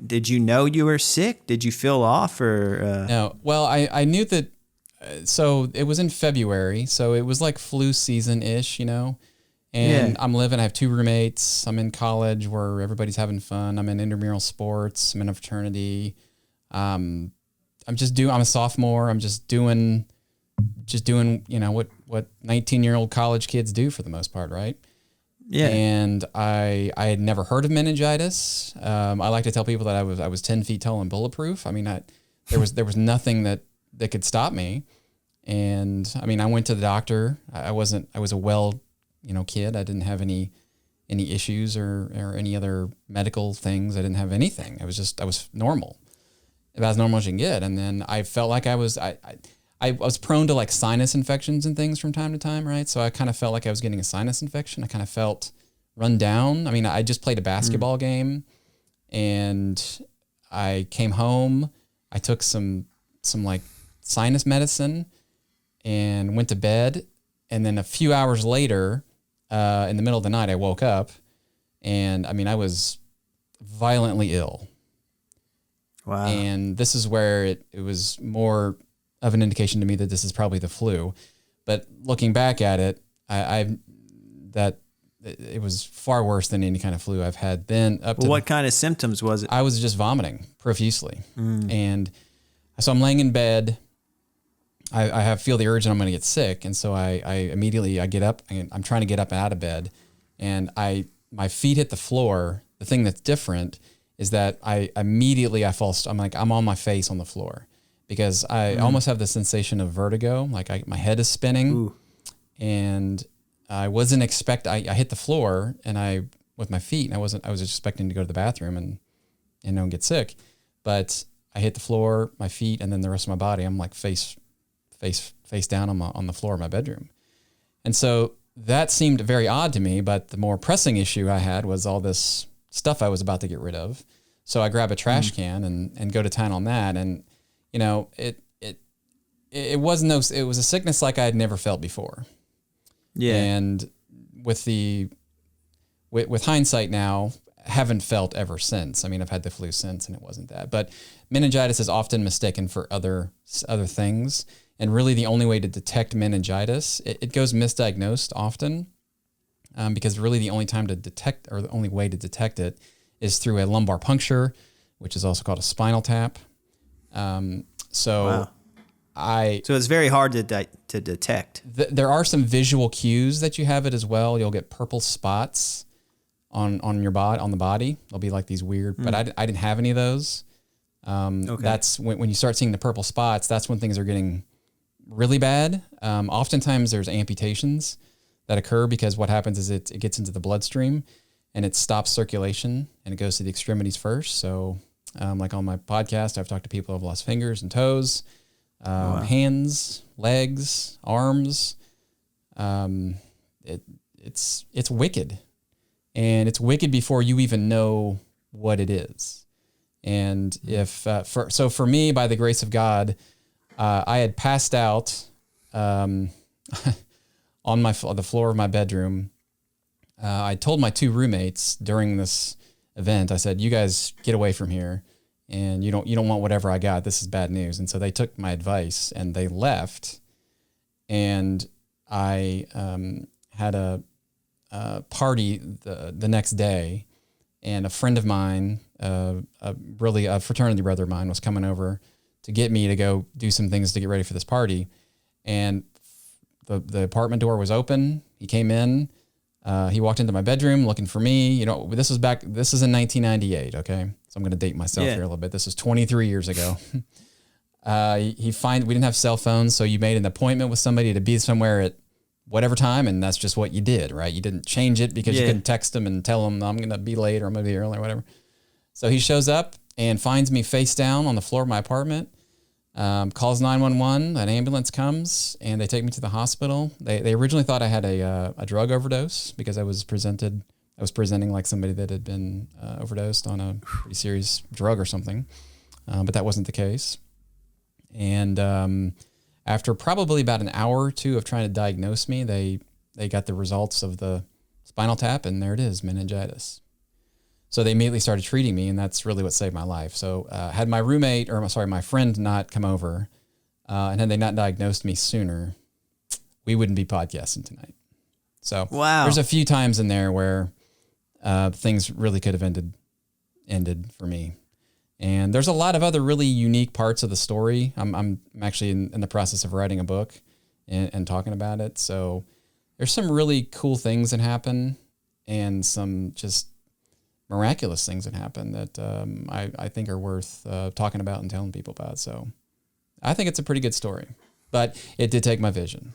did you know you were sick? Did you feel off or? No. Well, I knew that. So it was in February, so it was like flu season-ish, And Yeah. I have 2 roommates. I'm in college where everybody's having fun. I'm in intramural sports. I'm in a fraternity. I'm a sophomore. I'm just doing, what 19-year-old college kids do for the most part, right? Yeah. And I had never heard of meningitis. I like to tell people that I was 10 feet tall and bulletproof. I mean, there was nothing that could stop me. And I mean, I went to the doctor. I was a well, kid. I didn't have any issues or any other medical things. I didn't have anything. I was normal, about as normal as you can get. And then I felt like I was prone to like sinus infections and things from time to time, right? So I kind of felt like I was getting a sinus infection. I kind of felt run down. I mean, I just played a basketball game, and I came home. I took some like sinus medicine and went to bed. And then a few hours later, in the middle of the night, I woke up, and I mean, I was violently ill. Wow. And this is where it was more of an indication to me that this is probably the flu. But looking back at it, that it was far worse than any kind of flu I've had then. What kind of symptoms was it? I was just vomiting profusely. And so I'm laying in bed. I feel the urge and I'm going to get sick. And so I immediately get up, and I'm trying to get up and out of bed, and my feet hit the floor. The thing that's different is that I fall. I'm on my face on the floor, because I almost have the sensation of vertigo. Like my head is spinning. Ooh. And I wasn't I hit the floor with my feet, and I was expecting to go to the bathroom and get sick, but I hit the floor, my feet, and then the rest of my body. I'm like face down on the floor of my bedroom. And so that seemed very odd to me, but the more pressing issue I had was all this stuff I was about to get rid of. So I grab a trash can and go to town on that. And, it was a sickness like I had never felt before. Yeah. And with hindsight now, haven't felt ever since. I mean, I've had the flu since, and it wasn't that. But meningitis is often mistaken for other things. And really the only way to detect meningitis, it goes misdiagnosed often, because really the only way to detect it is through a lumbar puncture, which is also called a spinal tap. Wow. So it's very hard to detect. There are some visual cues that you have it as well. You'll get purple spots on your body, on the body. They'll be like these weird, but I didn't have any of those. Okay. That's when you start seeing the purple spots, that's when things are getting really bad. Oftentimes there's amputations that occur, because what happens is it gets into the bloodstream and it stops circulation, and it goes to the extremities first. So, like on my podcast, I've talked to people who have lost fingers and toes, hands, legs, arms. It's wicked, and it's wicked before you even know what it is. And for me, by the grace of God, I had passed out on the floor of my bedroom. I told my 2 roommates during this event, I said, "You guys get away from here, and you don't want whatever I got. This is bad news." And so they took my advice and they left. And I had a party the next day, and a friend of mine, a fraternity brother of mine, was coming over to get me to go do some things to get ready for this party. And the apartment door was open. He came in. He walked into my bedroom looking for me. This is in 1998. Okay. So I'm going to date myself here a little bit. This is 23 years ago. We didn't have cell phones. So you made an appointment with somebody to be somewhere at whatever time. And that's just what you did, right? You didn't change it because you couldn't text them and tell them I'm going to be late or I'm going to be early or whatever. So he shows up and finds me face down on the floor of my apartment, calls 911, an ambulance comes, and they take me to the hospital. They originally thought I had a drug overdose, because I was presenting like somebody that had been overdosed on a pretty serious drug or something, but that wasn't the case. And after probably about an hour or 2 of trying to diagnose me, they got the results of the spinal tap, and there it is, meningitis. So they immediately started treating me, and that's really what saved my life. So had my roommate, my friend not come over, and had they not diagnosed me sooner, we wouldn't be podcasting tonight. So Wow. there's a few times in there where things really could have ended for me. And there's a lot of other really unique parts of the story. I'm actually in the process of writing a book and talking about it. So there's some really cool things that happen and some just miraculous things that happen that I think are worth talking about and telling people about. So I think it's a pretty good story, but it did take my vision.